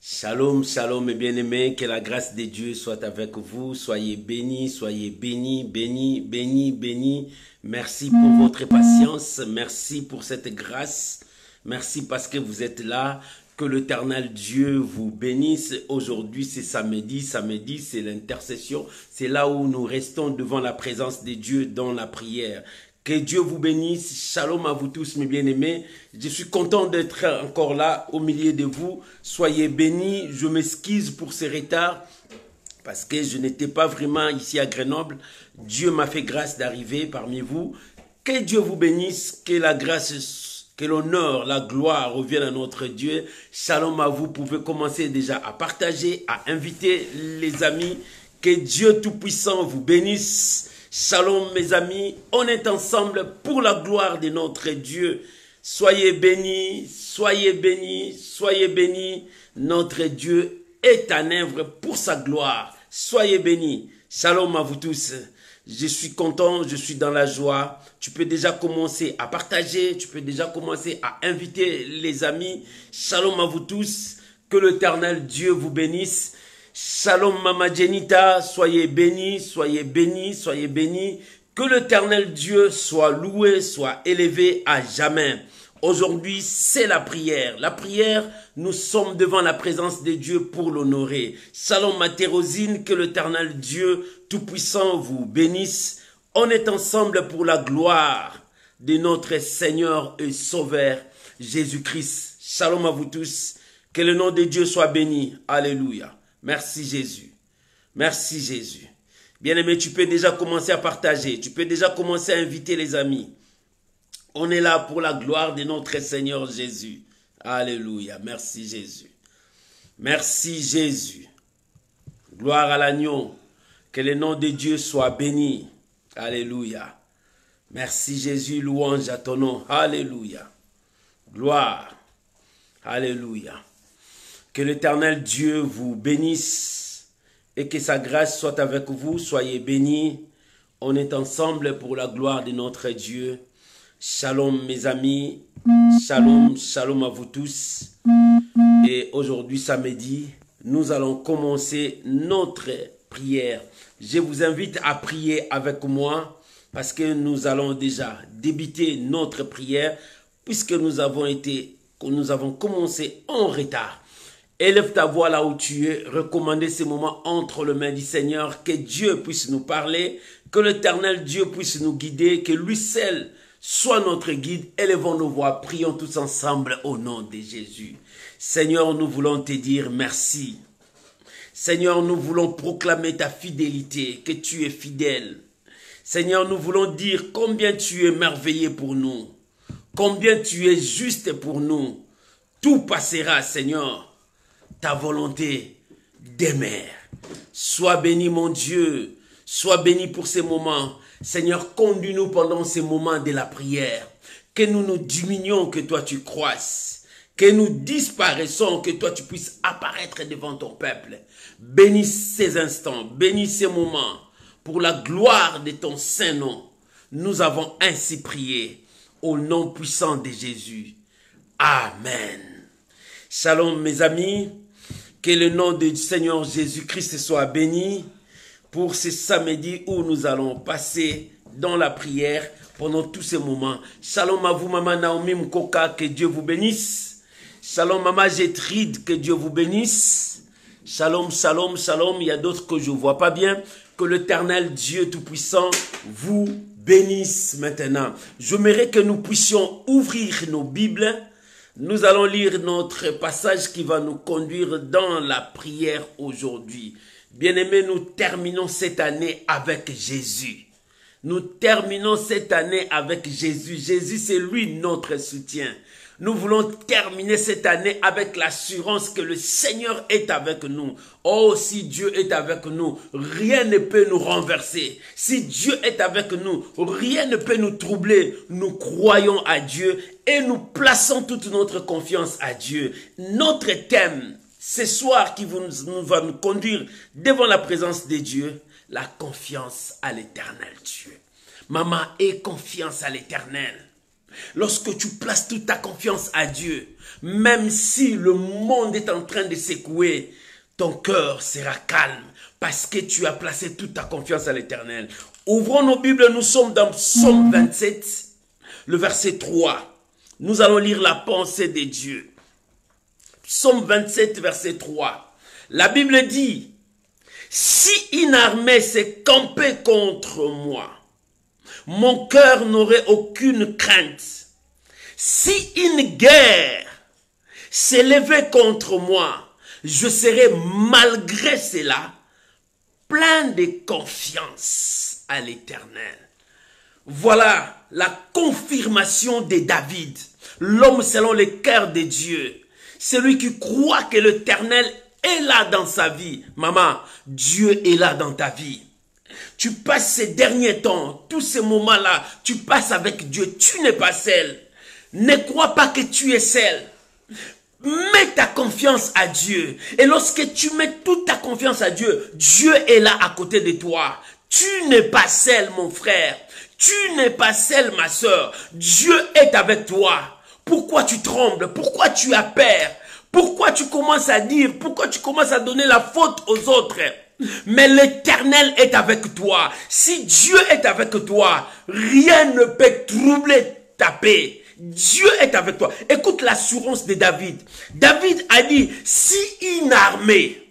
Shalom, shalom mes bien-aimés, que la grâce de Dieu soit avec vous. Soyez bénis, bénis, bénis, bénis. Merci pour votre patience, merci pour cette grâce. Merci parce que vous êtes là. Que l'Éternel Dieu vous bénisse. Aujourd'hui, c'est samedi. Samedi, c'est l'intercession. C'est là où nous restons devant la présence de Dieu dans la prière. Que Dieu vous bénisse. Shalom à vous tous, mes bien-aimés. Je suis content d'être encore là au milieu de vous. Soyez bénis. Je m'excuse pour ce retard parce que je n'étais pas vraiment ici à Grenoble. Dieu m'a fait grâce d'arriver parmi vous. Que Dieu vous bénisse. Que la grâce, que l'honneur, la gloire reviennent à notre Dieu. Shalom à vous. Vous pouvez commencer déjà à partager, à inviter les amis. Que Dieu Tout-Puissant vous bénisse. Shalom mes amis, on est ensemble pour la gloire de notre Dieu. Soyez bénis, soyez bénis, soyez bénis. Notre Dieu est en œuvre pour sa gloire. Soyez bénis. Shalom à vous tous. Je suis content, je suis dans la joie. Tu peux déjà commencer à partager, tu peux déjà commencer à inviter les amis. Shalom à vous tous. Que l'Éternel Dieu vous bénisse. Shalom Mama Jenita, soyez bénis, soyez bénis, soyez bénis. Que l'Éternel Dieu soit loué, soit élevé à jamais. Aujourd'hui, c'est la prière. La prière, nous sommes devant la présence de Dieu pour l'honorer. Shalom Matérosine, que l'Éternel Dieu Tout-Puissant vous bénisse. On est ensemble pour la gloire de notre Seigneur et Sauveur Jésus-Christ. Shalom à vous tous. Que le nom de Dieu soit béni. Alléluia. Merci Jésus. Merci Jésus. Bien-aimé, tu peux déjà commencer à partager. Tu peux déjà commencer à inviter les amis. On est là pour la gloire de notre Seigneur Jésus. Alléluia. Merci Jésus. Merci Jésus. Gloire à l'agneau. Que le nom de Dieu soit béni. Alléluia. Merci Jésus. Louange à ton nom. Alléluia. Gloire. Alléluia. Que l'Éternel Dieu vous bénisse et que sa grâce soit avec vous. Soyez bénis. On est ensemble pour la gloire de notre Dieu. Shalom mes amis. Shalom, shalom à vous tous. Et aujourd'hui samedi, nous allons commencer notre prière. Je vous invite à prier avec moi parce que nous allons déjà débuter notre prière puisque nous avons commencé en retard. Élève ta voix là où tu es, recommandez ces moments entre les mains du Seigneur, que Dieu puisse nous parler, que l'Éternel Dieu puisse nous guider, que lui seul soit notre guide. Élevons nos voix, prions tous ensemble au nom de Jésus. Seigneur, nous voulons te dire merci. Seigneur, nous voulons proclamer ta fidélité, que tu es fidèle. Seigneur, nous voulons dire combien tu es merveilleux pour nous, combien tu es juste pour nous. Tout passera, Seigneur. Ta volonté demeure. Sois béni mon Dieu, sois béni pour ces moments. Seigneur, conduis-nous pendant ces moments de la prière. Que nous nous diminuions, que toi tu croisses. Que nous disparaissons, que toi tu puisses apparaître devant ton peuple. Bénis ces instants, bénis ces moments. Pour la gloire de ton saint nom, nous avons ainsi prié au nom puissant de Jésus. Amen. Shalom mes amis. Que le nom du Seigneur Jésus-Christ soit béni pour ce samedi où nous allons passer dans la prière pendant tous ces moments. Shalom à vous, Maman Naomi Mkoka, que Dieu vous bénisse. Shalom, Maman Gétrude, que Dieu vous bénisse. Shalom, shalom, shalom. Il y a d'autres que je ne vois pas bien. Que l'Éternel Dieu Tout-Puissant vous bénisse maintenant. J'aimerais que nous puissions ouvrir nos Bibles. Nous allons lire notre passage qui va nous conduire dans la prière aujourd'hui. Bien-aimés, nous terminons cette année avec Jésus. Nous terminons cette année avec Jésus. Jésus, c'est lui notre soutien. Nous voulons terminer cette année avec l'assurance que le Seigneur est avec nous. Oh, si Dieu est avec nous, rien ne peut nous renverser. Si Dieu est avec nous, rien ne peut nous troubler. Nous croyons à Dieu et nous plaçons toute notre confiance à Dieu. Notre thème, ce soir, qui va nous conduire devant la présence de Dieu, la confiance à l'Éternel Dieu. Maman, aie confiance à l'Éternel. Lorsque tu places toute ta confiance à Dieu, même si le monde est en train de secouer, ton cœur sera calme parce que tu as placé toute ta confiance à l'Éternel. Ouvrons nos Bibles, nous sommes dans Psaume 27, le verset 3. Nous allons lire la pensée de Dieu. Psaume 27, verset 3. La Bible dit, « Si une armée s'est campée contre moi, mon cœur n'aurait aucune crainte. Si une guerre s'élevait contre moi, je serais malgré cela plein de confiance à l'Éternel. » Voilà la confirmation de David, l'homme selon le cœur de Dieu. Celui qui croit que l'Éternel est là dans sa vie. Maman, Dieu est là dans ta vie. Tu passes ces derniers temps, tous ces moments-là, tu passes avec Dieu. Tu n'es pas seul. Ne crois pas que tu es seul. Mets ta confiance à Dieu. Et lorsque tu mets toute ta confiance à Dieu, Dieu est là à côté de toi. Tu n'es pas seul, mon frère. Tu n'es pas seul, ma soeur. Dieu est avec toi. Pourquoi tu trembles? Pourquoi tu as peur? Pourquoi tu commences à dire? Pourquoi tu commences à donner la faute aux autres? Mais l'Éternel est avec toi. Si Dieu est avec toi, rien ne peut troubler ta paix. Dieu est avec toi. Écoute l'assurance de David. David a dit, si une armée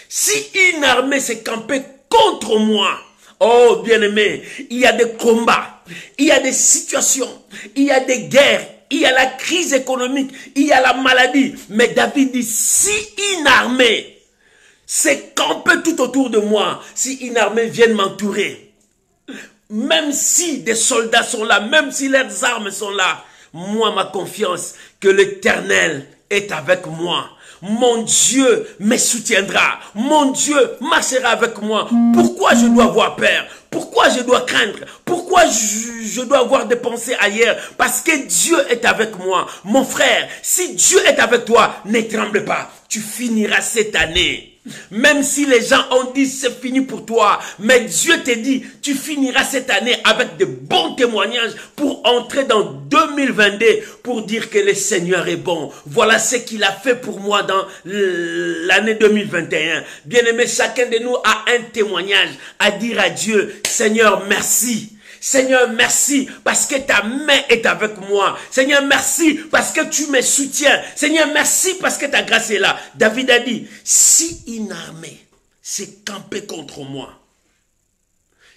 s'est campée contre moi, oh bien-aimé, il y a des combats, il y a des situations, il y a des guerres, il y a la crise économique, il y a la maladie. Mais David dit, si une armée s'est campée tout autour de moi, si une armée vient m'entourer, même si des soldats sont là, même si leurs armes sont là, moi, ma confiance que l'Éternel est avec moi. Mon Dieu me soutiendra. Mon Dieu marchera avec moi. Pourquoi je dois avoir peur? Pourquoi je dois craindre? Pourquoi je dois avoir des pensées ailleurs? Parce que Dieu est avec moi. Mon frère, si Dieu est avec toi, ne tremble pas. Tu finiras cette année. Même si les gens ont dit c'est fini pour toi, mais Dieu te dit tu finiras cette année avec de bons témoignages pour entrer dans 2022 pour dire que le Seigneur est bon. Voilà ce qu'il a fait pour moi dans l'année 2021. Bien-aimé, chacun de nous a un témoignage à dire à Dieu. Seigneur, merci. Seigneur, merci parce que ta main est avec moi. Seigneur, merci parce que tu me soutiens. Seigneur, merci parce que ta grâce est là. David a dit, si une armée s'est campée contre moi,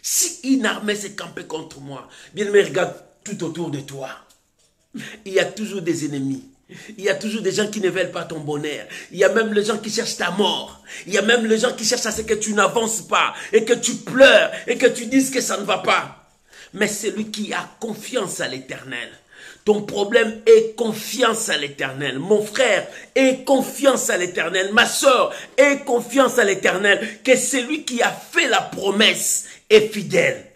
si une armée s'est campée contre moi, bien aimé, regarde tout autour de toi. Il y a toujours des ennemis. Il y a toujours des gens qui ne veulent pas ton bonheur. Il y a même les gens qui cherchent ta mort. Il y a même les gens qui cherchent à ce que tu n'avances pas et que tu pleures et que tu dises que ça ne va pas. Mais celui qui a confiance à l'Éternel, ton problème est confiance à l'Éternel. Mon frère, aie confiance à l'Éternel. Ma soeur, aie confiance à l'Éternel. Que celui qui a fait la promesse est fidèle.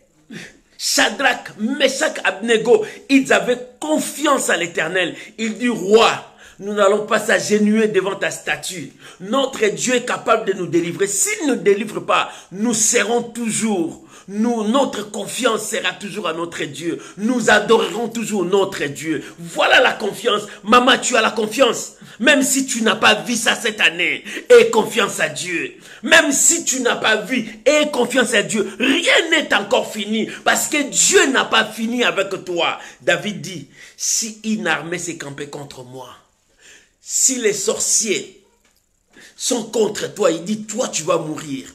Shadrach, Meshach, Abednego, ils avaient confiance à l'Éternel. Il dit, roi, nous n'allons pas s'agenouiller devant ta statue. Notre Dieu est capable de nous délivrer. S'il ne nous délivre pas, nous serons toujours. Notre confiance sera toujours à notre Dieu. Nous adorerons toujours notre Dieu. Voilà la confiance. Maman, tu as la confiance. Même si tu n'as pas vu ça cette année, aie confiance à Dieu. Même si tu n'as pas vu, aie confiance à Dieu. Rien n'est encore fini parce que Dieu n'a pas fini avec toi. David dit, si une armée s'est campée contre moi, si les sorciers sont contre toi, il dit, toi tu vas mourir.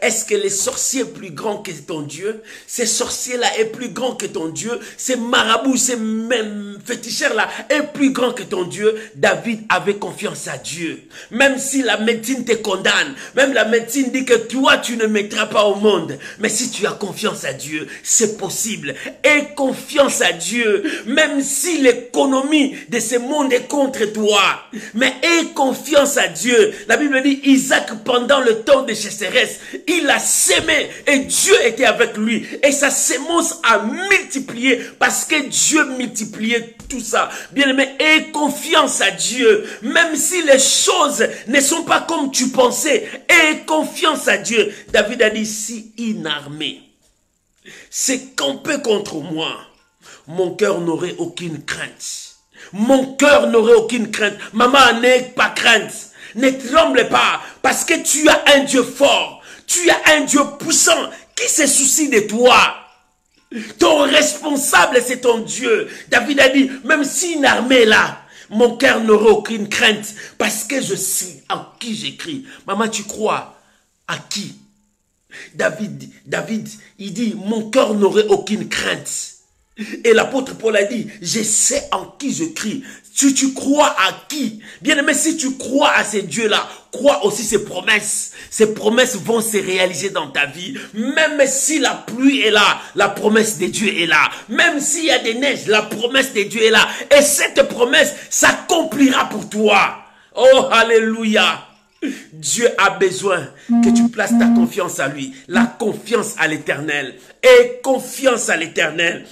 Est-ce que les sorciers sont plus grands que ton Dieu? Ces sorciers-là est plus grand que ton Dieu? Ces marabouts, ces mêmes féticheurs-là est plus grand que ton Dieu? David avait confiance à Dieu. Même si la médecine te condamne, même la médecine dit que toi, tu ne mettras pas au monde. Mais si tu as confiance à Dieu, c'est possible. Aie confiance à Dieu. Même si l'économie de ce monde est contre toi. Mais aie confiance à Dieu. La Bible dit, Isaac, pendant le temps de sécheresse, il a sémé et Dieu était avec lui. Et sa sémence a multiplié parce que Dieu multipliait tout ça. Bien-aimé, aie confiance à Dieu. Même si les choses ne sont pas comme tu pensais, aie confiance à Dieu. David a dit, si une armée s'est campée contre moi, Mon cœur n'aurait aucune crainte. Mon cœur n'aurait aucune crainte. Maman, n'aie pas crainte. Ne tremble pas, parce que tu as un Dieu fort. Tu as un Dieu puissant qui se soucie de toi. Ton responsable, c'est ton Dieu. David a dit, même si une armée est là, mon cœur n'aurait aucune crainte, parce que je sais en qui j'écris. Maman, tu crois à qui? David, il dit, mon cœur n'aurait aucune crainte. Et l'apôtre Paul a dit, je sais en qui je crie. Tu crois à qui? Bien-aimé, si tu crois à ces dieux-là, crois aussi ces promesses. Ces promesses vont se réaliser dans ta vie. Même si la pluie est là, la promesse de Dieu est là. Même s'il y a des neiges, la promesse de Dieu est là. Et cette promesse s'accomplira pour toi. Oh, alléluia. Dieu a besoin que tu places ta confiance à lui. La confiance à l'Éternel. Et confiance à l'Éternel.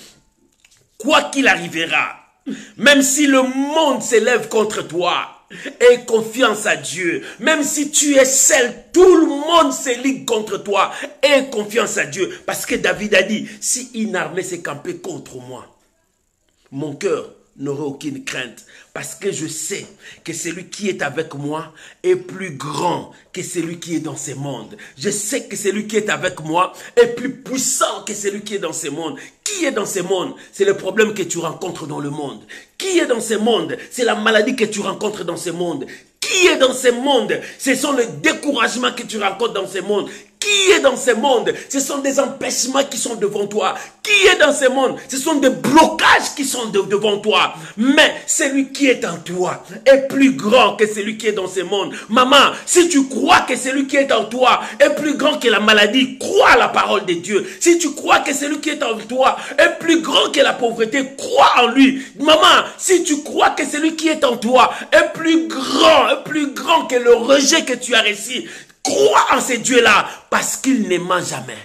Quoi qu'il arrivera, même si le monde s'élève contre toi, aie confiance à Dieu. Même si tu es seul, tout le monde se ligue contre toi. Aie confiance à Dieu. Parce que David a dit, si une armée s'est campée contre moi, mon cœur n'aurait aucune crainte. Parce que je sais que celui qui est avec moi est plus grand que celui qui est dans ce monde. Je sais que celui qui est avec moi est plus puissant que celui qui est dans ce monde. Qui est dans ce monde? C'est le problème que tu rencontres dans le monde. Qui est dans ce monde? C'est la maladie que tu rencontres dans ce monde. Qui est dans ce monde? Ce sont les découragements que tu rencontres dans ce monde. Qui est dans ce monde? Ce sont des empêchements qui sont devant toi. Qui est dans ce monde? Ce sont des blocages qui sont devant toi. Mais celui qui est en toi est plus grand que celui qui est dans ce monde. Maman, si tu crois que celui qui est en toi est plus grand que la maladie, crois à la parole de Dieu. Si tu crois que celui qui est en toi est plus grand que la pauvreté, crois en lui. Maman, si tu crois que celui qui est en toi est plus grand que le rejet que tu as reçu, crois en ce Dieu-là, parce qu'il ne ment jamais.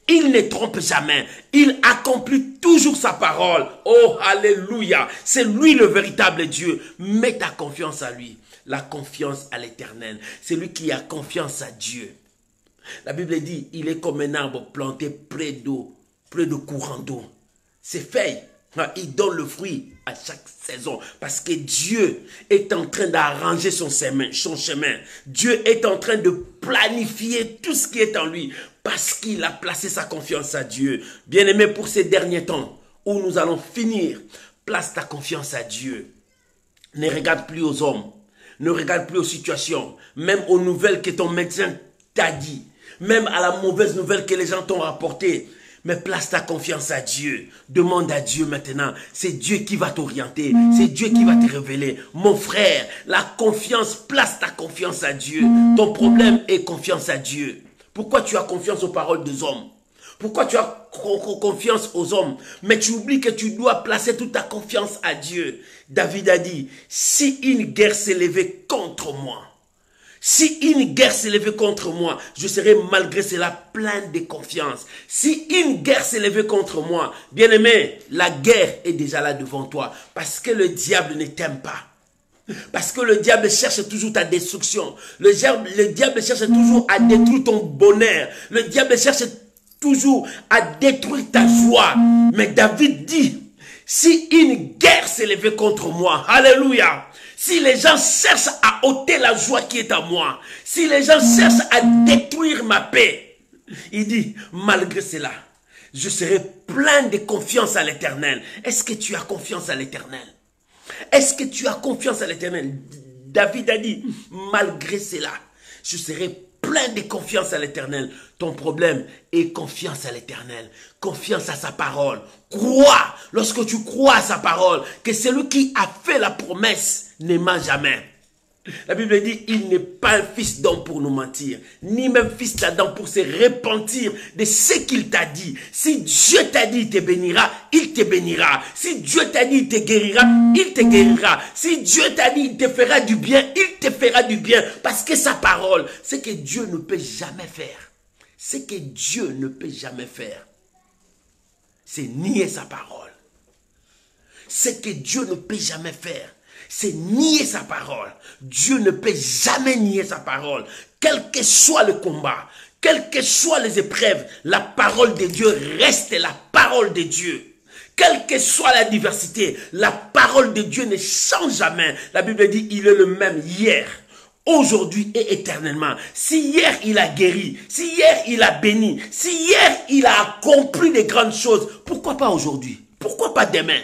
Il ne trompe jamais. Il accomplit toujours sa parole. Oh, alléluia. C'est lui le véritable Dieu. Mets ta confiance à lui. La confiance à l'Éternel. C'est lui qui a confiance à Dieu. La Bible dit, il est comme un arbre planté près d'eau, près de courant d'eau. Ses feuilles, il donne le fruit à chaque saison. Parce que Dieu est en train d'arranger son chemin. Dieu est en train de planifier tout ce qui est en lui. Parce qu'il a placé sa confiance à Dieu. Bien-aimé, pour ces derniers temps où nous allons finir, place ta confiance à Dieu. Ne regarde plus aux hommes. Ne regarde plus aux situations. Même aux nouvelles que ton médecin t'a dit. Même à la mauvaise nouvelle que les gens t'ont rapportée. Mais place ta confiance à Dieu. Demande à Dieu maintenant. C'est Dieu qui va t'orienter. C'est Dieu qui va te révéler. Mon frère, la confiance, place ta confiance à Dieu. Ton problème est confiance à Dieu. Pourquoi tu as confiance aux paroles des hommes? Pourquoi tu as confiance aux hommes? Mais tu oublies que tu dois placer toute ta confiance à Dieu. David a dit, si une guerre s'est levée contre moi, si une guerre s'est levée contre moi, je serai malgré cela plein de confiance. Si une guerre s'est levée contre moi, bien-aimé, la guerre est déjà là devant toi. Parce que le diable ne t'aime pas. Parce que le diable cherche toujours ta destruction. Le diable cherche toujours à détruire ton bonheur. Le diable cherche toujours à détruire ta joie. Mais David dit, si une guerre s'est levée contre moi, alléluia. Si les gens cherchent à ôter la joie qui est en moi, si les gens cherchent à détruire ma paix, il dit, malgré cela, je serai plein de confiance à l'Éternel. Est-ce que tu as confiance à l'Éternel? Est-ce que tu as confiance à l'Éternel? David a dit, malgré cela, je serai plein de confiance à l'Éternel. Ton problème est confiance à l'Éternel. Confiance à sa parole. Crois, lorsque tu crois à sa parole, que celui qui a fait la promesse ne ment jamais. La Bible dit, il n'est pas un fils d'homme pour nous mentir, ni même fils d'Adam pour se repentir de ce qu'il t'a dit. Si Dieu t'a dit, il te bénira, il te bénira. Si Dieu t'a dit, il te guérira, il te guérira. Si Dieu t'a dit, il te fera du bien, il te fera du bien. Parce que sa parole, c'est que Dieu ne peut jamais faire. Ce que Dieu ne peut jamais faire, c'est nier sa parole. Ce que Dieu ne peut jamais faire, c'est nier sa parole. Dieu ne peut jamais nier sa parole. Quel que soit le combat, quelles que soient les épreuves, la parole de Dieu reste la parole de Dieu. Quelle que soit la diversité, la parole de Dieu ne change jamais. La Bible dit, il est le même hier, aujourd'hui et éternellement. Si hier il a guéri, si hier il a béni, si hier il a accompli de grandes choses, pourquoi pas aujourd'hui? Pourquoi pas demain?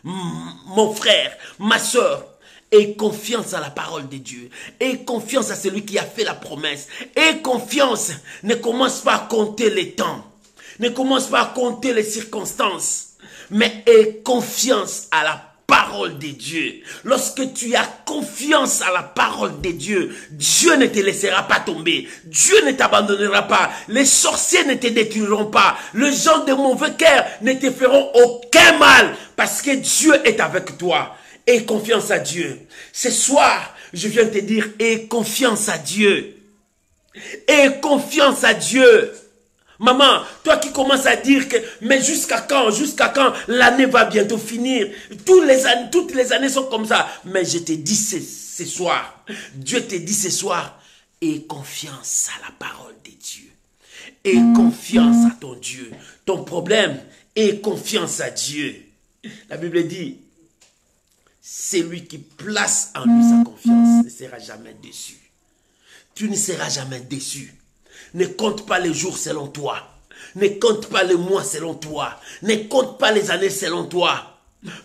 Mon frère, ma soeur, aie confiance à la parole de Dieu. Aie confiance à celui qui a fait la promesse. Aie confiance. Ne commence pas à compter les temps. Ne commence pas à compter les circonstances. Mais aie confiance à la parole de Dieu. Lorsque tu as confiance à la parole de Dieu, Dieu ne te laissera pas tomber. Dieu ne t'abandonnera pas. Les sorciers ne te détruiront pas. Les gens de mauvais cœur ne te feront aucun mal. Parce que Dieu est avec toi. Aie confiance à Dieu. Ce soir, je viens te dire, aie confiance à Dieu. Aie confiance à Dieu. Maman, toi qui commences à dire que, mais jusqu'à quand l'année va bientôt finir. Toutes les années sont comme ça. Mais je te dis ce soir, Dieu te dit ce soir, aie confiance à la parole de Dieu. Aie confiance à ton Dieu. Ton problème, aie confiance à Dieu. La Bible dit, celui qui place en lui sa confiance ne sera jamais déçu. Tu ne seras jamais déçu. Ne compte pas les jours selon toi. Ne compte pas les mois selon toi. Ne compte pas les années selon toi.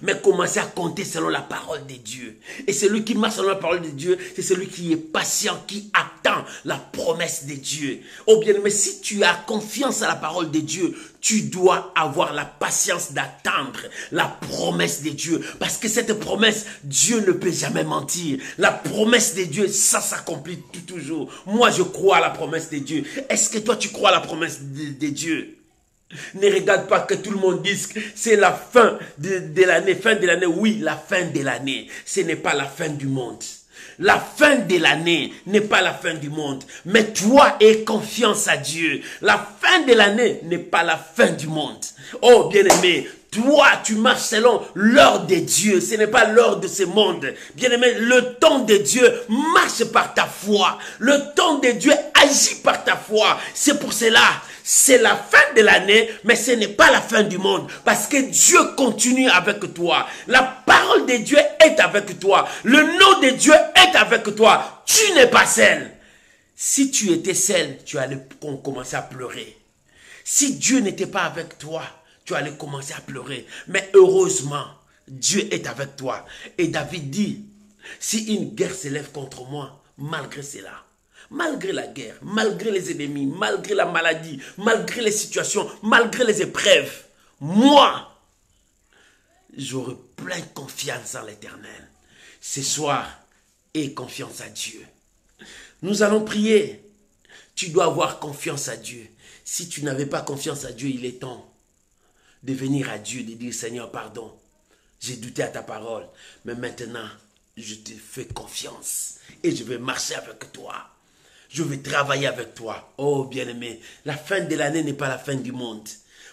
Mais commencez à compter selon la parole de Dieu. Et celui qui marche selon la parole de Dieu, c'est celui qui est patient, qui attend la promesse de Dieu. Oh bien, mais si tu as confiance à la parole de Dieu, tu dois avoir la patience d'attendre la promesse de Dieu. Parce que cette promesse, Dieu ne peut jamais mentir. La promesse de Dieu, ça s'accomplit toujours. Moi, je crois à la promesse de Dieu. Est-ce que toi, tu crois à la promesse de Dieu? Ne regarde pas que tout le monde dise que c'est la fin de l'année. Fin de l'année, oui, la fin de l'année. Ce n'est pas la fin du monde. La fin de l'année n'est pas la fin du monde. Mais toi, aie confiance à Dieu. La fin de l'année n'est pas la fin du monde. Oh, bien-aimé, toi, tu marches selon l'ordre de Dieu. Ce n'est pas l'ordre de ce monde. Bien-aimé, le temps de Dieu marche par ta foi. Le temps de Dieu agit par ta foi. C'est pour cela. C'est la fin de l'année, mais ce n'est pas la fin du monde. Parce que Dieu continue avec toi. La parole de Dieu est avec toi. Le nom de Dieu est avec toi. Tu n'es pas seul. Si tu étais seul, tu allais commencer à pleurer. Si Dieu n'était pas avec toi, tu allais commencer à pleurer. Mais heureusement, Dieu est avec toi. Et David dit, si une guerre s'élève contre moi, malgré cela, malgré la guerre, malgré les ennemis, malgré la maladie, malgré les situations, malgré les épreuves, moi, j'aurai plein confiance en l'Éternel. Ce soir, aie confiance à Dieu. Nous allons prier. Tu dois avoir confiance à Dieu. Si tu n'avais pas confiance à Dieu, il est temps de venir à Dieu, de dire, Seigneur, pardon. J'ai douté à ta parole, mais maintenant, je te fais confiance et je vais marcher avec toi. Je vais travailler avec toi. Oh bien-aimé, la fin de l'année n'est pas la fin du monde.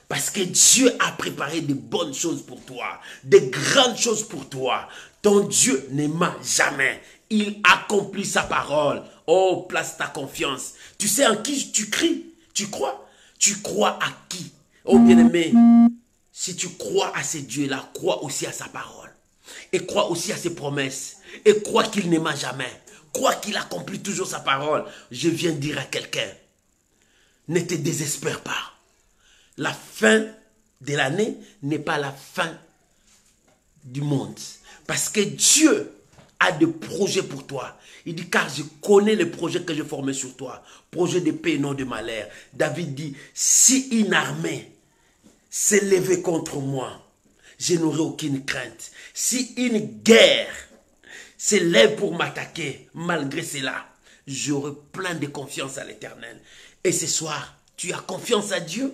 Parce que Dieu a préparé de bonnes choses pour toi. De grandes choses pour toi. Ton Dieu ne ment jamais. Il accomplit sa parole. Oh, place ta confiance. Tu sais en qui tu cries? Tu crois? Tu crois à qui? Oh bien-aimé, si tu crois à ce Dieu-là, crois aussi à sa parole. Et crois aussi à ses promesses. Et crois qu'il ne ment jamais. Crois qu'il accomplit toujours sa parole. Je viens dire à quelqu'un, ne te désespère pas. La fin de l'année n'est pas la fin du monde. Parce que Dieu a des projets pour toi. Il dit, car je connais les projets que j'ai formés sur toi. Projets de paix et non de malheur. David dit, si une armée s'est levée contre moi, je n'aurai aucune crainte. Si une guerre s'élève pour m'attaquer, malgré cela, j'aurai plein de confiance à l'Éternel. Et ce soir, tu as confiance à Dieu?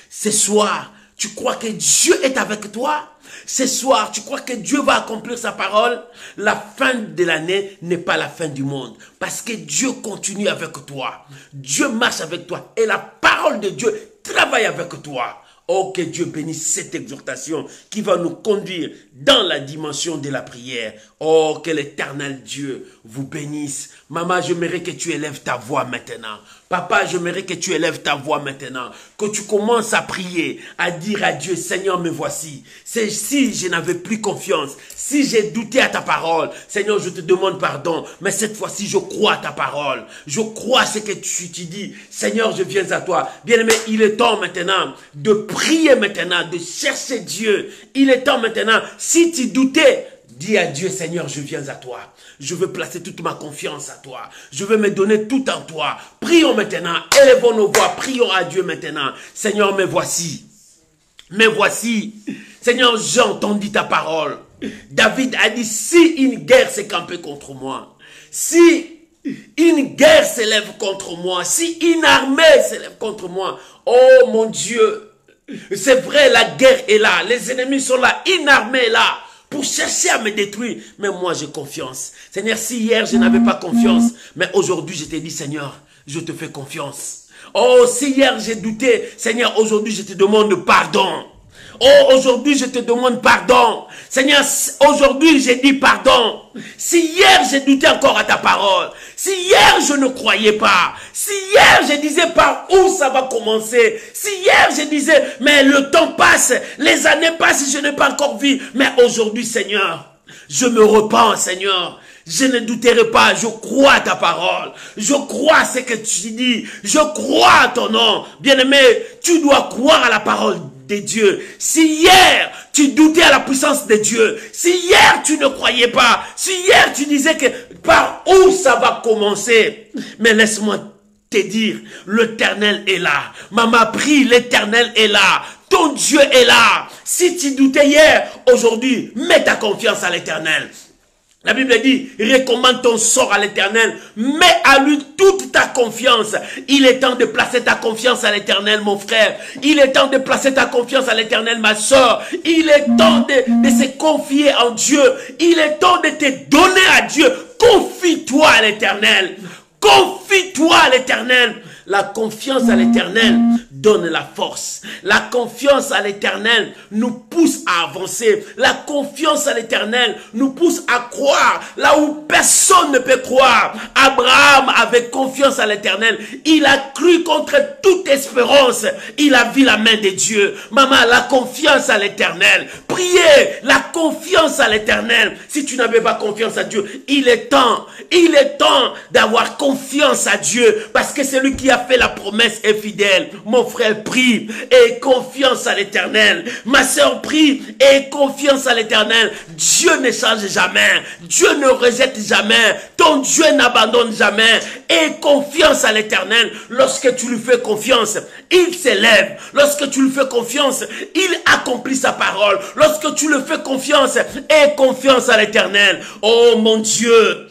Ce soir, tu crois que Dieu est avec toi? Ce soir, tu crois que Dieu va accomplir sa parole? La fin de l'année n'est pas la fin du monde. Parce que Dieu continue avec toi. Dieu marche avec toi. Et la parole de Dieu travaille avec toi. Oh, que Dieu bénisse cette exhortation qui va nous conduire dans la dimension de la prière. Oh, que l'Éternel Dieu vous bénisse. Maman, j'aimerais que tu élèves ta voix maintenant. Papa, j'aimerais que tu élèves ta voix maintenant. Que tu commences à prier, à dire à Dieu, Seigneur, me voici. Si je n'avais plus confiance, si j'ai douté à ta parole, Seigneur, je te demande pardon. Mais cette fois-ci, je crois à ta parole. Je crois à ce que tu dis. Seigneur, je viens à toi. Bien-aimé, il est temps maintenant de prier maintenant, de chercher Dieu. Il est temps maintenant, si tu doutais, dis à Dieu, Seigneur, je viens à toi. Je veux placer toute ma confiance à toi. Je veux me donner tout en toi. Prions maintenant, élevons nos voix, prions à Dieu maintenant. Seigneur, me voici. Me voici. Seigneur, j'ai entendu ta parole. David a dit, si une guerre s'est campée contre moi, si une guerre s'élève contre moi, si une armée s'élève contre moi, oh mon Dieu, c'est vrai, la guerre est là, les ennemis sont là, une armée est là pour chercher à me détruire. Mais moi, j'ai confiance. Seigneur, si hier, je n'avais pas confiance, mais aujourd'hui, je t'ai dit, Seigneur, je te fais confiance. Oh, si hier, j'ai douté, Seigneur, aujourd'hui, je te demande pardon. Oh, aujourd'hui, je te demande pardon. Seigneur, aujourd'hui, j'ai dit pardon. Si hier, j'ai douté encore à ta parole. Si hier, je ne croyais pas. Si hier, je disais par où ça va commencer. Si hier, je disais, mais le temps passe, les années passent, je n'ai pas encore vu. Mais aujourd'hui, Seigneur, je me repens, Seigneur. Je ne douterai pas, je crois à ta parole. Je crois à ce que tu dis. Je crois à ton nom. Bien-aimé, tu dois croire à la parole de Dieu. Si hier, tu doutais à la puissance de Dieu, si hier, tu ne croyais pas, si hier, tu disais que par où ça va commencer, mais laisse-moi te dire, l'Éternel est là. Maman, prie, l'Éternel est là. Ton Dieu est là. Si tu doutais hier, aujourd'hui, mets ta confiance à l'Éternel. La Bible dit, recommande ton sort à l'Éternel, mets à lui toute ta confiance. Il est temps de placer ta confiance à l'Éternel, mon frère. Il est temps de placer ta confiance à l'Éternel, ma soeur. Il est temps de se confier en Dieu. Il est temps de te donner à Dieu. Confie-toi à l'Éternel. Confie-toi à l'Éternel. La confiance à l'Éternel donne la force. La confiance à l'Éternel nous pousse à avancer. La confiance à l'Éternel nous pousse à croire là où personne ne peut croire. Abraham avait confiance à l'Éternel. Il a cru contre toute espérance. Il a vu la main de Dieu. Maman, la confiance à l'Éternel. Priez, la confiance à l'Éternel. Si tu n'avais pas confiance à Dieu, il est temps d'avoir confiance à Dieu, parce que c'est lui qui a fait la promesse est fidèle. Mon frère, prie et confiance à l'Éternel. Ma soeur, prie et confiance à l'Éternel. Dieu ne change jamais. Dieu ne rejette jamais. Ton Dieu n'abandonne jamais. Et confiance à l'Éternel. Lorsque tu lui fais confiance, il s'élève. Lorsque tu lui fais confiance, il accomplit sa parole. Lorsque tu lui fais confiance, et confiance à l'Éternel. Oh mon Dieu,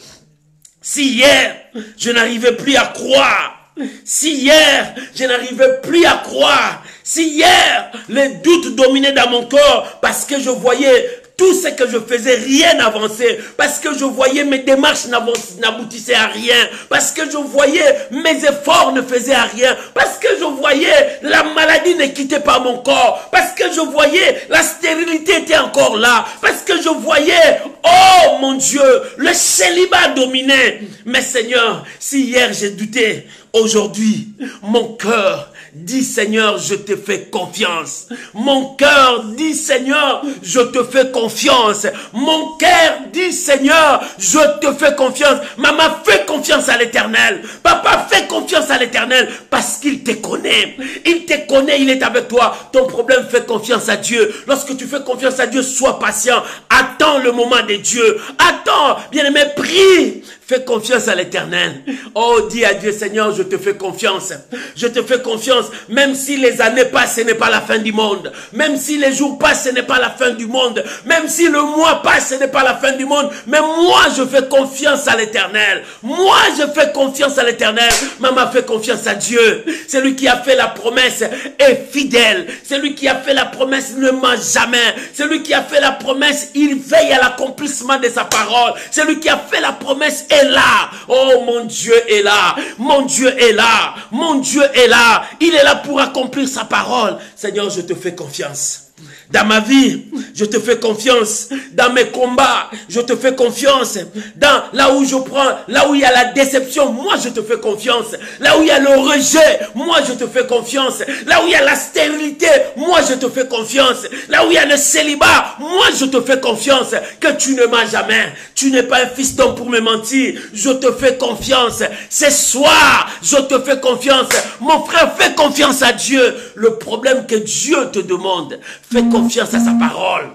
si hier, je n'arrivais plus à croire, si hier, je n'arrivais plus à croire, si hier, les doutes dominaient dans mon corps parce que je voyais tout ce que je faisais, rien n'avançait, parce que je voyais mes démarches n'aboutissaient à rien, parce que je voyais mes efforts ne faisaient à rien, parce que je voyais la maladie ne quittait pas mon corps, parce que je voyais la stérilité était encore là, parce que je voyais, oh mon Dieu, le célibat dominait. Mais Seigneur, si hier j'ai douté, aujourd'hui, mon cœur dit, Seigneur, je te fais confiance. Mon cœur dit, Seigneur, je te fais confiance. Mon cœur dit, Seigneur, je te fais confiance. Maman, fais confiance à l'Éternel. Papa, fais confiance à l'Éternel parce qu'il te connaît. Il te connaît, il est avec toi. Ton problème, fais confiance à Dieu. Lorsque tu fais confiance à Dieu, sois patient. Attends le moment de Dieu. Attends, bien-aimé, prie. Fais confiance à l'Éternel. Oh, dis à Dieu, Seigneur, je te fais confiance. Je te fais confiance. Même si les années passent, ce n'est pas la fin du monde. Même si les jours passent, ce n'est pas la fin du monde. Même si le mois passe, ce n'est pas la fin du monde. Mais moi, je fais confiance à l'Éternel. Moi, je fais confiance à l'Éternel. Maman fait confiance à Dieu. Celui qui a fait la promesse est fidèle. Celui qui a fait la promesse ne ment jamais. Celui qui a fait la promesse, il veille à l'accomplissement de sa parole. Celui qui a fait la promesse est est là. Oh, mon Dieu est là. Mon Dieu est là. Mon Dieu est là. Il est là pour accomplir sa parole. Seigneur, je te fais confiance. Dans ma vie, je te fais confiance. Dans mes combats, je te fais confiance. Dans là où je prends, là où il y a la déception, moi je te fais confiance. Là où il y a le rejet, moi je te fais confiance. Là où il y a la stérilité, moi je te fais confiance. Là où il y a le célibat, moi je te fais confiance. Que tu ne m'as jamais. Tu n'es pas un fiston pour me mentir. Je te fais confiance. Ce soir, je te fais confiance. Mon frère, fais confiance à Dieu. Le problème que Dieu te demande, fais confiance à sa parole.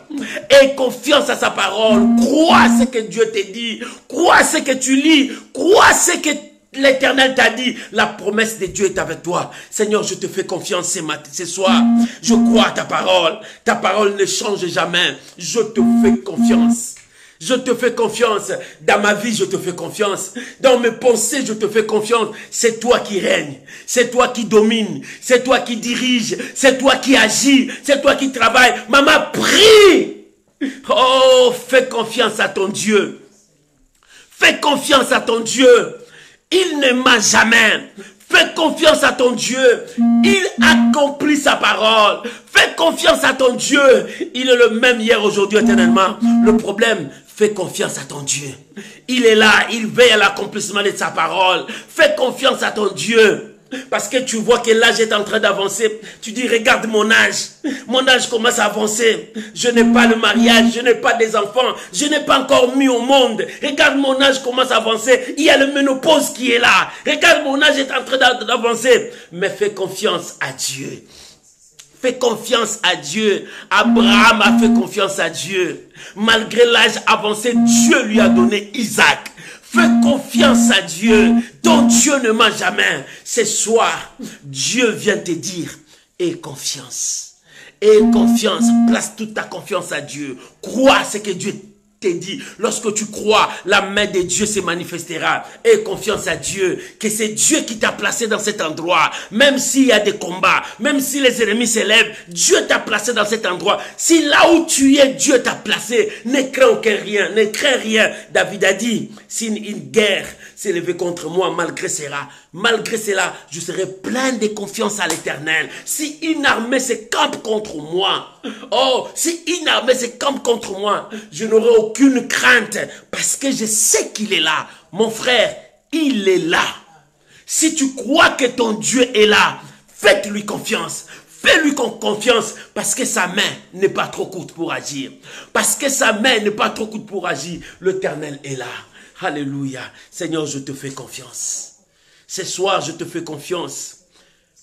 Aie confiance à sa parole. Crois à ce que Dieu te dit. Crois à ce que tu lis. Crois à ce que l'Éternel t'a dit. La promesse de Dieu est avec toi. Seigneur, je te fais confiance ce soir. Je crois à ta parole. Ta parole ne change jamais. Je te fais confiance. Je te fais confiance. Dans ma vie, je te fais confiance. Dans mes pensées, je te fais confiance. C'est toi qui règnes. C'est toi qui domines. C'est toi qui diriges. C'est toi qui agis. C'est toi qui travailles. Maman, prie. Oh, fais confiance à ton Dieu. Fais confiance à ton Dieu. Il ne ment jamais. Fais confiance à ton Dieu. Il accomplit sa parole. Fais confiance à ton Dieu. Il est le même hier, aujourd'hui, éternellement. Le problème, fais confiance à ton Dieu. Il est là. Il veille à l'accomplissement de sa parole. Fais confiance à ton Dieu. Parce que tu vois que l'âge est en train d'avancer. Tu dis, regarde mon âge. Mon âge commence à avancer. Je n'ai pas le mariage. Je n'ai pas des enfants. Je n'ai pas encore mis au monde. Regarde mon âge commence à avancer. Il y a le ménopause qui est là. Regarde mon âge est en train d'avancer. Mais fais confiance à Dieu. Fais confiance à Dieu. Abraham a fait confiance à Dieu. Malgré l'âge avancé, Dieu lui a donné Isaac. Fais confiance à Dieu. Ton Dieu ne ment jamais. Ce soir, Dieu vient te dire, aie confiance. Aie confiance. Place toute ta confiance à Dieu. Crois ce que Dieu te dit. Lorsque tu crois, la main de Dieu se manifestera. Aie confiance à Dieu. Que c'est Dieu qui t'a placé dans cet endroit. Même s'il y a des combats, même si les ennemis s'élèvent, Dieu t'a placé dans cet endroit. Si là où tu es, Dieu t'a placé, ne crains aucun rien. Ne crains rien. David a dit, si une guerre s'est levée contre moi, malgré cela, je serai plein de confiance à l'Éternel. Si une armée se campe contre moi, oh, si une armée se campe contre moi, je n'aurai aucune crainte parce que je sais qu'il est là. Mon frère, il est là. Si tu crois que ton Dieu est là, faites-lui confiance. Fais-lui confiance parce que sa main n'est pas trop courte pour agir. Parce que sa main n'est pas trop courte pour agir. L'Éternel est là. Alléluia. Seigneur, je te fais confiance. Ce soir, je te fais confiance.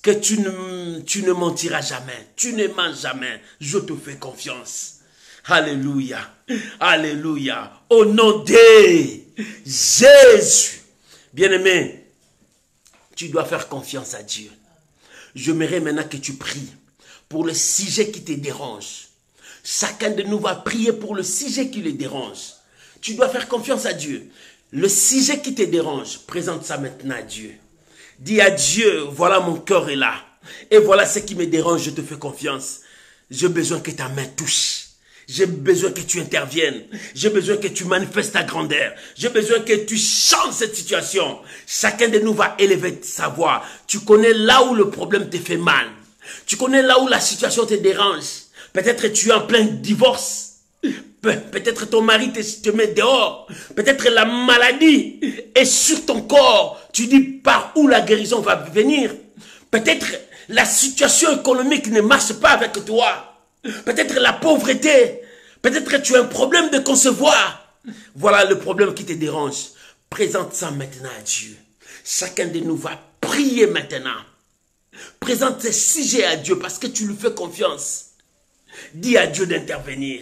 Que tu ne mentiras jamais. Tu ne mens jamais. Je te fais confiance. Alléluia. Alléluia. Au nom de Jésus. Bien-aimé, tu dois faire confiance à Dieu. J'aimerais maintenant que tu pries pour le sujet qui te dérange. Chacun de nous va prier pour le sujet qui le dérange. Tu dois faire confiance à Dieu. Le sujet qui te dérange, présente ça maintenant à Dieu. Dis à Dieu, voilà mon cœur est là. Et voilà ce qui me dérange, je te fais confiance. J'ai besoin que ta main touche. J'ai besoin que tu interviennes. J'ai besoin que tu manifestes ta grandeur. J'ai besoin que tu changes cette situation. Chacun de nous va élever sa voix. Tu connais là où le problème te fait mal. Tu connais là où la situation te dérange. Peut-être tu es en plein divorce. Peut-être ton mari te met dehors. Peut-être la maladie est sur ton corps. Tu dis par où la guérison va venir. Peut-être la situation économique ne marche pas avec toi. Peut-être la pauvreté. Peut-être tu as un problème de concevoir. Voilà le problème qui te dérange. Présente ça maintenant à Dieu. Chacun de nous va prier maintenant. Présente ce sujet à Dieu parce que tu lui fais confiance. Dis à Dieu d'intervenir.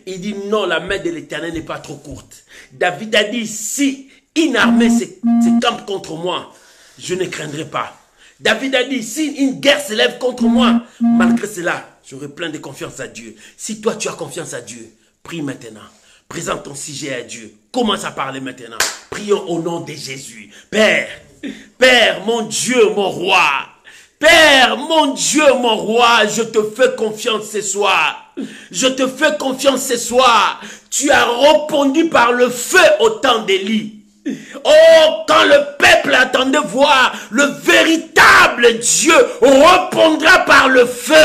Il dit non, la main de l'Éternel n'est pas trop courte. David a dit, si une armée se campe contre moi, je ne craindrai pas. David a dit, si une guerre se lève contre moi, malgré cela, j'aurai plein de confiance à Dieu. Si toi tu as confiance à Dieu, prie maintenant. Présente ton sujet à Dieu. Commence à parler maintenant. Prions au nom de Jésus. Père, Père, mon Dieu, mon roi. Père, mon Dieu, mon roi, je te fais confiance ce soir. Je te fais confiance ce soir. Tu as répondu par le feu au temps d'Élie. Oh, quand le peuple attendait voir le véritable Dieu répondra par le feu.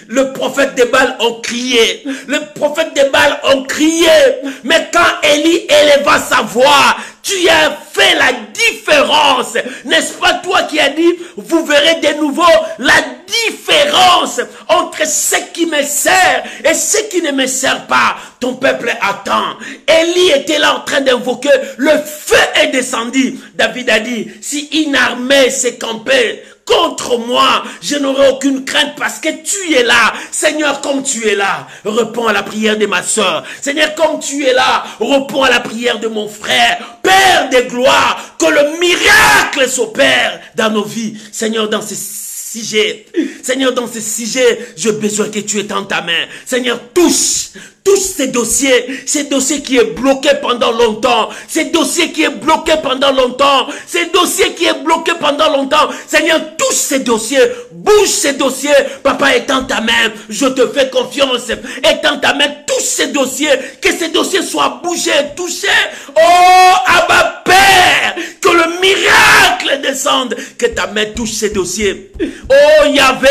Le prophète de Baal ont crié. Le prophète de Baal ont crié. Mais quand Élie éleva sa voix, tu as fait la différence. N'est-ce pas toi qui as dit, vous verrez de nouveau la différence entre ce qui me sert et ce qui ne me sert pas. Ton peuple attend. Élie était là en train d'invoquer. Le feu est descendu. David a dit, si une armée s'est campée contre moi, je n'aurai aucune crainte parce que tu es là. Seigneur, comme tu es là, réponds à la prière de ma soeur. Seigneur, comme tu es là, réponds à la prière de mon frère. Père de gloire, que le miracle s'opère dans nos vies. Seigneur, dans ces sujets, Seigneur, dans ces sujets, j'ai besoin que tu étendes ta main. Seigneur, touche ces dossiers qui est bloqué pendant longtemps, ces dossiers qui est bloqué pendant longtemps, ces dossiers qui est bloqué pendant longtemps. Seigneur, touche ces dossiers, bouge ces dossiers. Papa, étends ta main, je te fais confiance. Étends ta main, touche ces dossiers, que ces dossiers soient bougés, touchés. Oh, Abba Père, que le miracle descende, que ta main touche ces dossiers. Oh, Yahvé,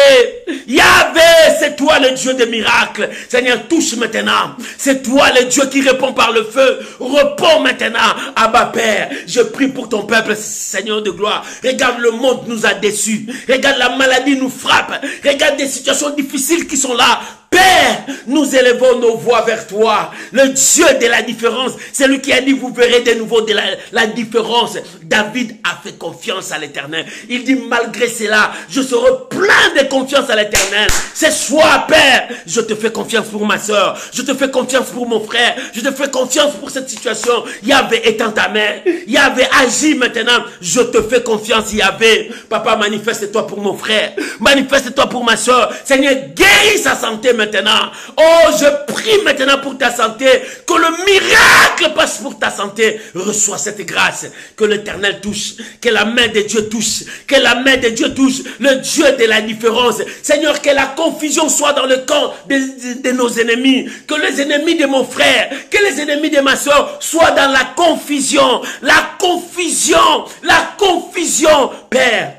c'est toi le Dieu des miracles. Seigneur, touche maintenant. C'est toi le Dieu qui répond par le feu. Réponds maintenant. Abba Père, je prie pour ton peuple, Seigneur de gloire. Regarde, le monde nous a déçus. Regarde, la maladie nous frappe. Regarde des situations difficiles qui sont là. Père, nous élevons nos voix vers toi, le Dieu de la différence. C'est lui qui a dit, vous verrez de nouveau de la différence. David a fait confiance à l'Éternel. Il dit, malgré cela, je serai plein de confiance à l'Éternel. Ce soir, Père, je te fais confiance pour ma soeur. Je te fais confiance pour mon frère. Je te fais confiance pour cette situation. Yahvé, étends ta main. Yahvé, agis maintenant. Je te fais confiance, Yahvé. Papa, manifeste-toi pour mon frère. Manifeste-toi pour ma soeur. Seigneur, guéris sa santé maintenant. Oh, je prie maintenant pour ta santé. Que le miracle passe pour ta santé. Reçois cette grâce. Que l'Éternel touche. Que la main de Dieu touche. Que la main de Dieu touche. Le Dieu de la différence. Seigneur, que la confusion soit dans le camp de nos ennemis. Que les ennemis de mon frère, que les ennemis de ma soeur soient dans la confusion. La confusion. La confusion. Père,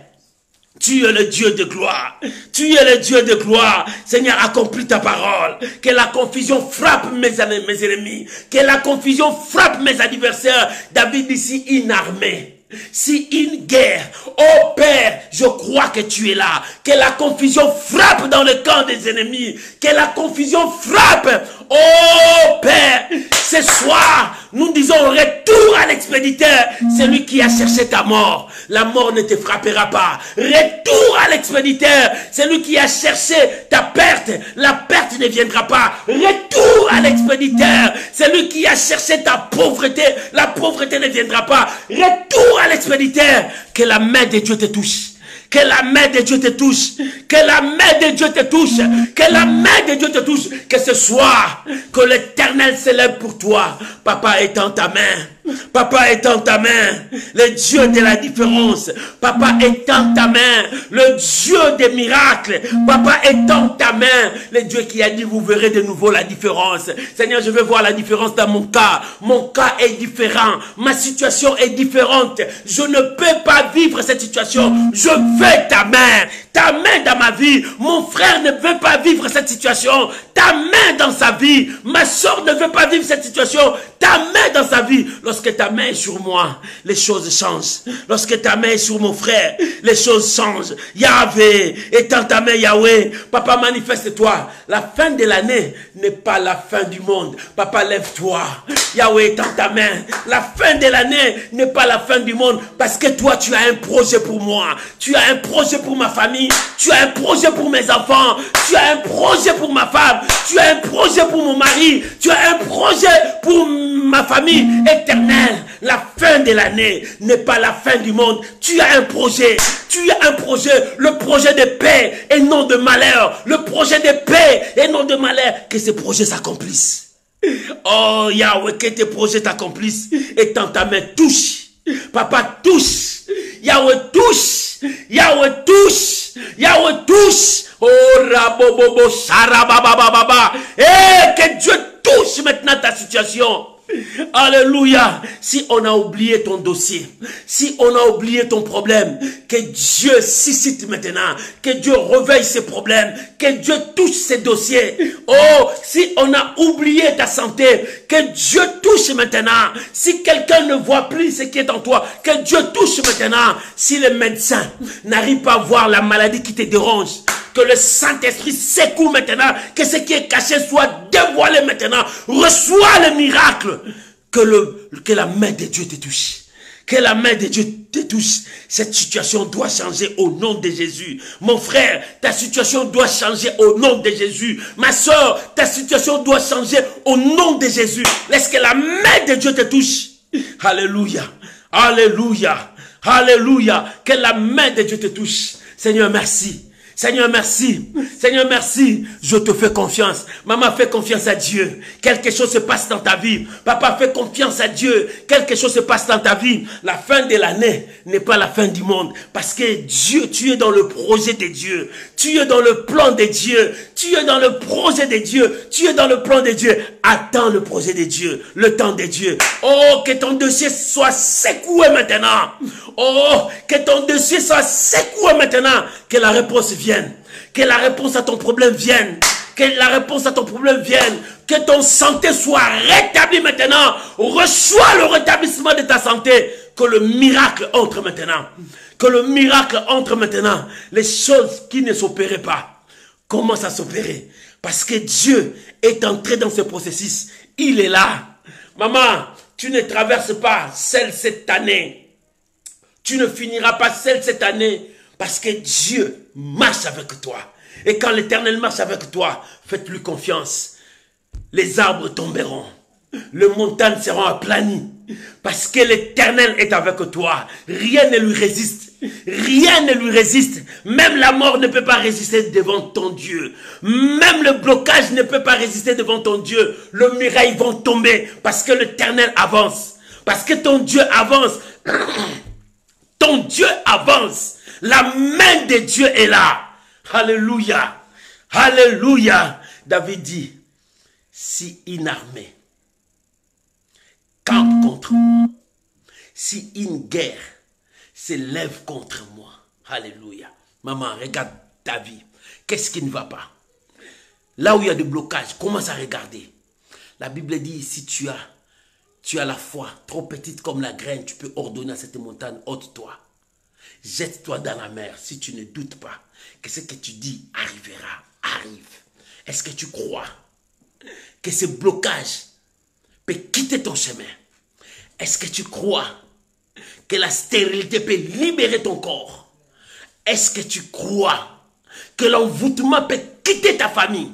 tu es le Dieu de gloire. Tu es le Dieu de gloire. Seigneur, accomplis ta parole. Que la confusion frappe mes ennemis. Que la confusion frappe mes adversaires. David dit, si une armée, si une guerre, oh Père, je crois que tu es là. Que la confusion frappe dans le camp des ennemis. Que la confusion frappe. Oh Père, ce soir, nous disons retour à l'expéditeur. Celui qui a cherché ta mort, la mort ne te frappera pas. Retour à l'expéditeur. Celui qui a cherché ta perte, la perte ne viendra pas. Retour à l'expéditeur. Celui qui a cherché ta pauvreté, la pauvreté ne viendra pas. Retour à l'expéditeur. Que la main de Dieu te touche. Que la main de Dieu te touche. Que la main de Dieu te touche. Que la main de Dieu te touche. Que ce soir, que l'Éternel s'élève pour toi. Papa, étends ta main. Papa, étends ta main. Le Dieu de la différence. Papa, étends ta main. Le Dieu des miracles. Papa, étends ta main. Le Dieu qui a dit, vous verrez de nouveau la différence. Seigneur, je veux voir la différence dans mon cas. Mon cas est différent. Ma situation est différente. Je ne peux pas vivre cette situation. Je veux ta main. Ta main dans ma vie. Mon frère ne veut pas vivre cette situation. Ta main dans sa vie. Ma soeur ne veut pas vivre cette situation. Ta main dans sa vie. Lorsque ta main est sur moi, les choses changent. Lorsque ta main est sur mon frère, les choses changent. Yahvé, étends ta main, Yahweh. Papa, manifeste-toi. La fin de l'année n'est pas la fin du monde. Papa, lève-toi. Yahweh, étends ta main. La fin de l'année n'est pas la fin du monde. Parce que toi, tu as un projet pour moi. Tu as un projet pour ma famille. Tu as un projet pour mes enfants. Tu as un projet pour ma femme. Tu as un projet pour mon mari. Tu as un projet pour ma famille. Éternel, la fin de l'année n'est pas la fin du monde. Tu as un projet. Tu as un projet. Le projet de paix et non de malheur. Le projet de paix et non de malheur. Que ces projets s'accomplissent. Oh Yahweh, que tes projets t'accomplissent. Étends ta main, touche. Papa, touche. Yahweh, touche. Yahweh, touche. Yahweh, touche. Oh rabobobo, sarababababa. Eh, que Dieu touche maintenant ta situation. Alléluia. Si on a oublié ton dossier, si on a oublié ton problème, que Dieu suscite maintenant, que Dieu réveille ses problèmes, que Dieu touche ses dossiers. Oh, si on a oublié ta santé, que Dieu touche maintenant. Si quelqu'un ne voit plus ce qui est en toi, que Dieu touche maintenant. Si les médecins n'arrivent pas à voir la maladie qui te dérange, que le Saint-Esprit secoue maintenant, que ce qui est caché soit dévoilé maintenant. Reçois le miracle. Que la main de Dieu te touche. Que la main de Dieu te touche. Cette situation doit changer au nom de Jésus. Mon frère, ta situation doit changer au nom de Jésus. Ma soeur, ta situation doit changer au nom de Jésus. Laisse que la main de Dieu te touche. Alléluia. Alléluia. Alléluia. Que la main de Dieu te touche. Seigneur, merci. Seigneur, merci. Seigneur, merci. Je te fais confiance. Maman, fais confiance à Dieu. Quelque chose se passe dans ta vie. Papa, fais confiance à Dieu. Quelque chose se passe dans ta vie. La fin de l'année n'est pas la fin du monde. Parce que Dieu, tu es dans le projet de Dieu. Tu es dans le plan de Dieu. Tu es dans le projet de Dieu. Tu es dans le plan de Dieu. Attends le projet de Dieu. Le temps de Dieu. Oh, que ton dossier soit secoué maintenant. Oh, que ton dossier soit secoué maintenant. Que la réponse vienne. Que la réponse à ton problème vienne. Que la réponse à ton problème vienne. Que ton santé soit rétablie maintenant. Reçois le rétablissement de ta santé. Que le miracle entre maintenant. Que le miracle entre maintenant. Les choses qui ne s'opéraient pas commencent à s'opérer. Parce que Dieu est entré dans ce processus. Il est là. Maman, tu ne traverses pas seule cette année. Tu ne finiras pas seule cette année. Parce que Dieu marche avec toi. Et quand l'Éternel marche avec toi, faites-lui confiance. Les arbres tomberont. Les montagnes seront aplanies. Parce que l'Éternel est avec toi. Rien ne lui résiste. Rien ne lui résiste. Même la mort ne peut pas résister devant ton Dieu. Même le blocage ne peut pas résister devant ton Dieu. Les murailles vont tomber parce que l'Éternel avance. Parce que ton Dieu avance. Ton Dieu avance. La main de Dieu est là. Alléluia. Alléluia. David dit, si une armée campe contre moi, si une guerre s'élève contre moi. Alléluia. Maman, regarde ta vie. Qu'est-ce qui ne va pas? Là où il y a des blocages, commence à regarder. La Bible dit, si tu as la foi trop petite comme la graine, tu peux ordonner à cette montagne, ôte-toi. Jette-toi dans la mer si tu ne doutes pas que ce que tu dis arrivera, arrive. Est-ce que tu crois que ce blocage peut quitter ton chemin? Est-ce que tu crois que la stérilité peut libérer ton corps? Est-ce que tu crois que l'envoûtement peut quitter ta famille?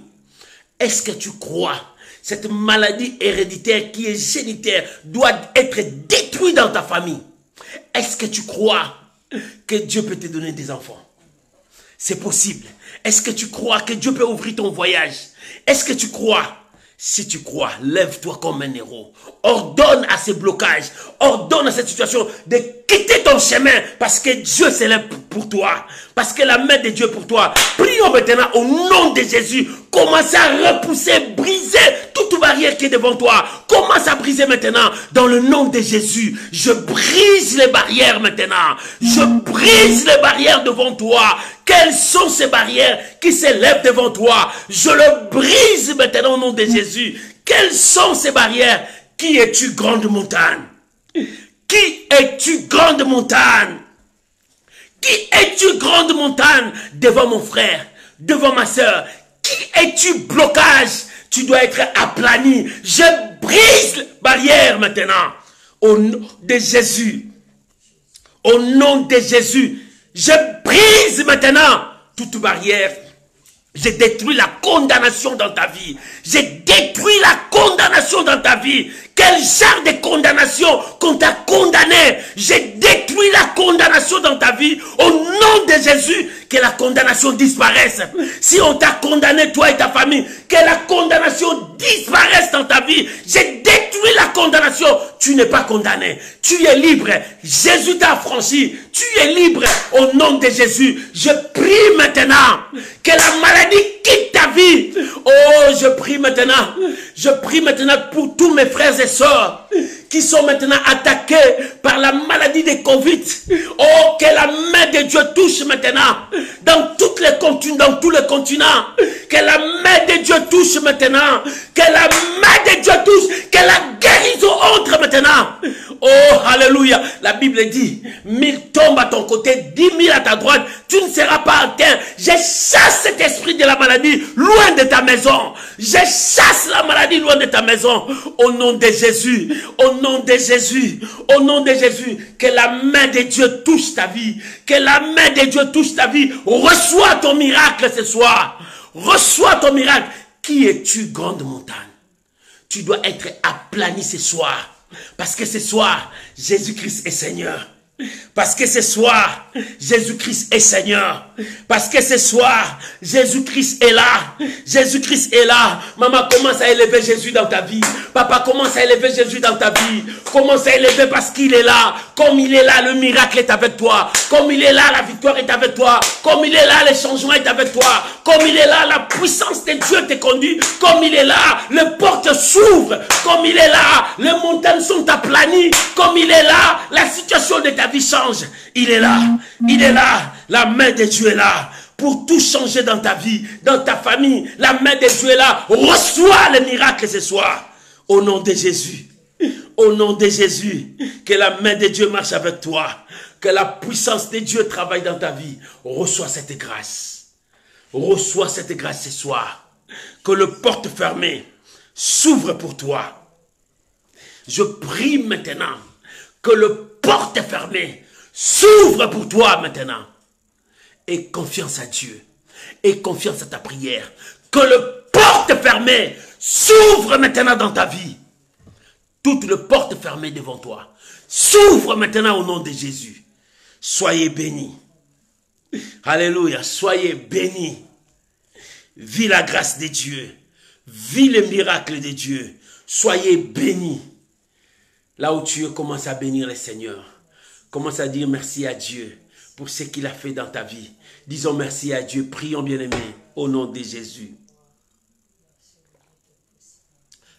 Est-ce que tu crois cette maladie héréditaire qui est génitaire doit être détruite dans ta famille? Est-ce que tu crois que Dieu peut te donner des enfants? C'est possible. Est-ce que tu crois que Dieu peut ouvrir ton voyage? Est-ce que tu crois? Si tu crois, lève-toi comme un héros. Ordonne à ces blocages, ordonne à cette situation de quitter ton chemin parce que Dieu s'élève pour toi. Parce que la main de Dieu pour toi. Prions maintenant au nom de Jésus. Commence à repousser, briser toute barrière qui est devant toi. Commence à briser maintenant dans le nom de Jésus. Je brise les barrières maintenant. Je brise les barrières devant toi. Quelles sont ces barrières qui s'élèvent devant toi? Je le brise maintenant au nom de Jésus. Quelles sont ces barrières? Qui es-tu, grande montagne? Qui es-tu, grande montagne? Qui es-tu, grande montagne? Devant mon frère, devant ma soeur. Qui es-tu, blocage? Tu dois être aplani. Je brise les barrières maintenant. Au nom de Jésus. Au nom de Jésus. Je brise maintenant toute barrière. Je détruis la condamnation dans ta vie. Je détruis la condamnation dans ta vie. Quel genre de condamnation qu'on t'a condamné? Je détruis la condamnation dans ta vie. Au nom de Jésus, que la condamnation disparaisse. Si on t'a condamné, toi et ta famille, que la condamnation disparaisse dans ta vie. Je détruis la condamnation. Tu n'es pas condamné. Tu es libre. Jésus t'a affranchi. Tu es libre au nom de Jésus. Je prie maintenant que la maladie quitte ta vie. Oh, je prie maintenant pour tous mes frères et sœurs qui sont maintenant attaqués par la maladie des Covid. Oh, que la main de Dieu touche maintenant dans tous les continents. Que la main de Dieu touche maintenant. Que la main de Dieu touche. Que la guérison entre maintenant. Oh, alléluia. La Bible dit, 1000 tombent à ton côté, 10 000 à ta droite. Tu ne seras pas atteint. Je chasse cet esprit de la maladie loin de ta maison. Je chasse la maladie loin de ta maison. Au nom de Jésus. Au nom de Jésus. Au nom de Jésus. Que la main de Dieu touche ta vie. Que la main de Dieu touche ta vie. Reçois ton miracle ce soir. Reçois ton miracle. Qui es-tu, grande montagne? Tu dois être aplani ce soir. Parce que ce soir, Jésus-Christ est Seigneur. Parce que ce soir, Jésus-Christ est Seigneur. Parce que ce soir, Jésus-Christ est là. Jésus-Christ est là. Maman, commence à élever Jésus dans ta vie. Papa, commence à élever Jésus dans ta vie. Commence à élever parce qu'il est là. Comme il est là, le miracle est avec toi. Comme il est là, la victoire est avec toi. Comme il est là, le changement est avec toi. Comme il est là, la puissance de Dieu te conduit. Comme il est là, les portes s'ouvrent. Comme il est là, les montagnes sont aplanies. Comme il est là, la situation de ta vie change. Il est là. Il est là. La main de Dieu est là. Pour tout changer dans ta vie, dans ta famille. La main de Dieu est là. Reçois le miracle ce soir. Au nom de Jésus. Au nom de Jésus. Que la main de Dieu marche avec toi. Que la puissance de Dieu travaille dans ta vie. Reçois cette grâce. Reçois cette grâce ce soir. Que le porte fermée s'ouvre pour toi. Je prie maintenant que le porte fermée s'ouvre pour toi maintenant. Et confiance à Dieu. Et confiance à ta prière. Que le porte fermée s'ouvre maintenant dans ta vie. Toutes les portes fermées devant toi s'ouvrent maintenant au nom de Jésus. Soyez bénis. Alléluia. Soyez bénis. Vis la grâce de Dieu. Vis le miracle de Dieu. Soyez bénis. Là où tu es, commence à bénir le Seigneur. Commence à dire merci à Dieu pour ce qu'il a fait dans ta vie. Disons merci à Dieu. Prions bien-aimés au nom de Jésus.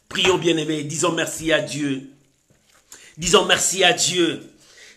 Prions bien-aimés. Disons merci à Dieu. Disons merci à Dieu.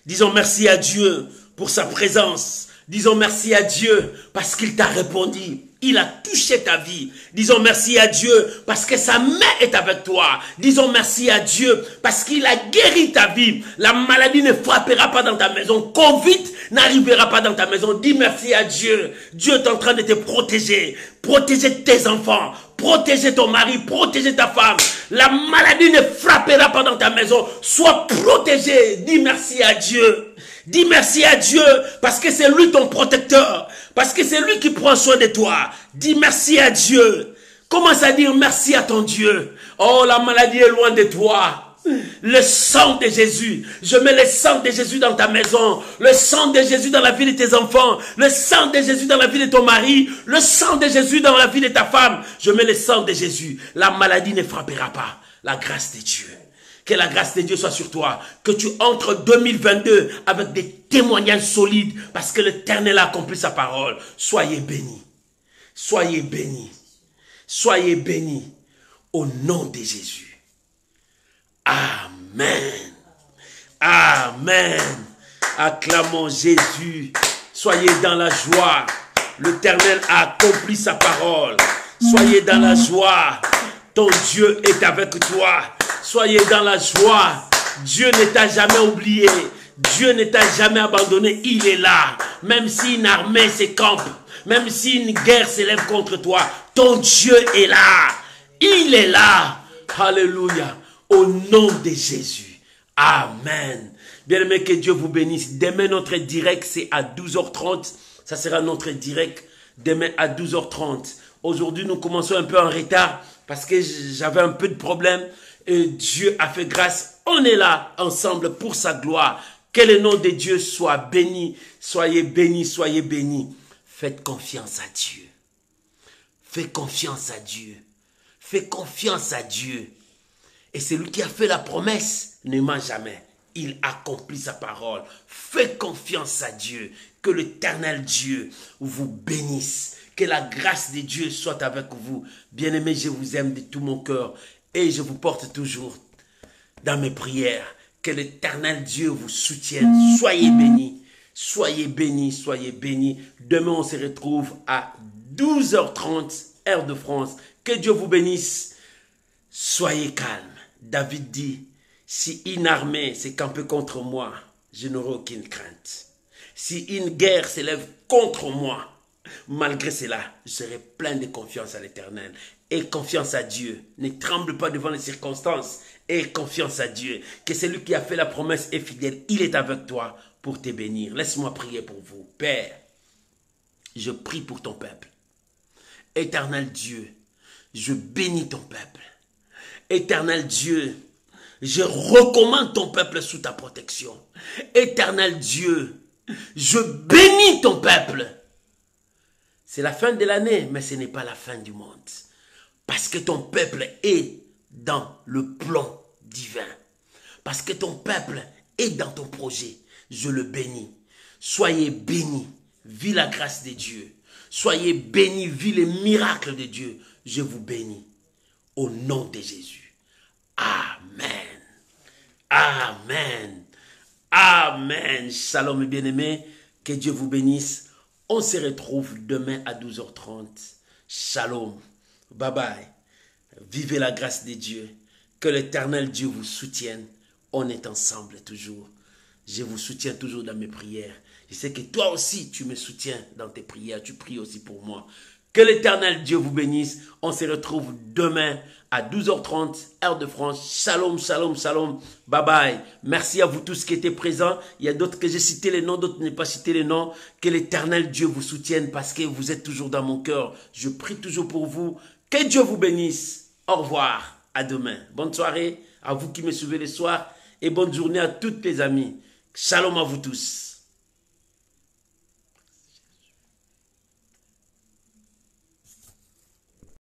Disons merci à Dieu pour sa présence. Disons merci à Dieu parce qu'il t'a répondu. Il a touché ta vie. Disons merci à Dieu parce que sa main est avec toi. Disons merci à Dieu parce qu'il a guéri ta vie. La maladie ne frappera pas dans ta maison. Covid n'arrivera pas dans ta maison. Dis merci à Dieu. Dieu est en train de te protéger. Protéger tes enfants. Protéger ton mari. Protéger ta femme. La maladie ne frappera pas dans ta maison. Sois protégé. Dis merci à Dieu. Dis merci à Dieu parce que c'est lui ton protecteur. Parce que c'est lui qui prend soin de toi. Dis merci à Dieu. Commence à dire merci à ton Dieu. Oh, la maladie est loin de toi. Le sang de Jésus. Je mets le sang de Jésus dans ta maison. Le sang de Jésus dans la vie de tes enfants. Le sang de Jésus dans la vie de ton mari. Le sang de Jésus dans la vie de ta femme. Je mets le sang de Jésus. La maladie ne frappera pas. La grâce de Dieu. Que la grâce de Dieu soit sur toi. Que tu entres 2022 avec des témoignages solides. Parce que l'Éternel a accompli sa parole. Soyez bénis. Soyez bénis. Soyez bénis. Au nom de Jésus. Amen. Amen. Acclamons Jésus. Soyez dans la joie. L'Éternel a accompli sa parole. Soyez dans la joie. Ton Dieu est avec toi. Soyez dans la joie. Dieu ne t'a jamais oublié. Dieu ne t'a jamais abandonné. Il est là. Même si une armée s'écampe. Même si une guerre s'élève contre toi. Ton Dieu est là. Il est là. Alléluia. Au nom de Jésus. Amen. Bien-aimé, que Dieu vous bénisse. Demain, notre direct, c'est à 12h30. Ça sera notre direct demain à 12h30. Aujourd'hui, nous commençons un peu en retard parce que j'avais un peu de problème. Et Dieu a fait grâce. On est là ensemble pour sa gloire. Que le nom de Dieu soit béni. Soyez bénis, soyez bénis. Faites confiance à Dieu. Faites confiance à Dieu. Faites confiance à Dieu. Et celui qui a fait la promesse ne ment jamais. il accomplit sa parole. Fais confiance à Dieu. Que l'Éternel Dieu vous bénisse. Que la grâce de Dieu soit avec vous. Bien-aimés, je vous aime de tout mon cœur et je vous porte toujours dans mes prières. Que l'Éternel Dieu vous soutienne. Soyez bénis. Soyez bénis, soyez bénis. Demain, on se retrouve à 12h30, heure de France. Que Dieu vous bénisse. Soyez calme. David dit, si une armée s'est campée contre moi, je n'aurai aucune crainte. Si une guerre s'élève contre moi, malgré cela, je serai plein de confiance à l'Éternel. Et confiance à Dieu. Ne tremble pas devant les circonstances. Et confiance à Dieu. Que celui qui a fait la promesse est fidèle. Il est avec toi pour te bénir. Laisse-moi prier pour vous. Père, je prie pour ton peuple. Éternel Dieu, je bénis ton peuple. Éternel Dieu, je recommande ton peuple sous ta protection. Éternel Dieu, je bénis ton peuple. C'est la fin de l'année, mais ce n'est pas la fin du monde. Parce que ton peuple est dans le plan divin. Parce que ton peuple est dans ton projet. Je le bénis. Soyez bénis. Vis la grâce de Dieu. Soyez bénis. Vis les miracles de Dieu. Je vous bénis. Au nom de Jésus. Amen. Amen. Amen. Shalom, bien-aimés. Que Dieu vous bénisse. On se retrouve demain à 12h30. Shalom. Bye bye. Vivez la grâce de Dieu. Que l'Éternel Dieu vous soutienne. On est ensemble toujours. Je vous soutiens toujours dans mes prières. Je sais que toi aussi, tu me soutiens dans tes prières. Tu pries aussi pour moi. Que l'Éternel Dieu vous bénisse. On se retrouve demain à 12h30, heure de France. Shalom, shalom, shalom. Bye bye. Merci à vous tous qui étaient présents. Il y a d'autres que j'ai cité les noms, d'autres n'ai pas cité les noms. Que l'Éternel Dieu vous soutienne parce que vous êtes toujours dans mon cœur. Je prie toujours pour vous. Que Dieu vous bénisse. Au revoir. À demain. Bonne soirée à vous qui me suivez le soir. Et bonne journée à toutes les amis. Shalom à vous tous.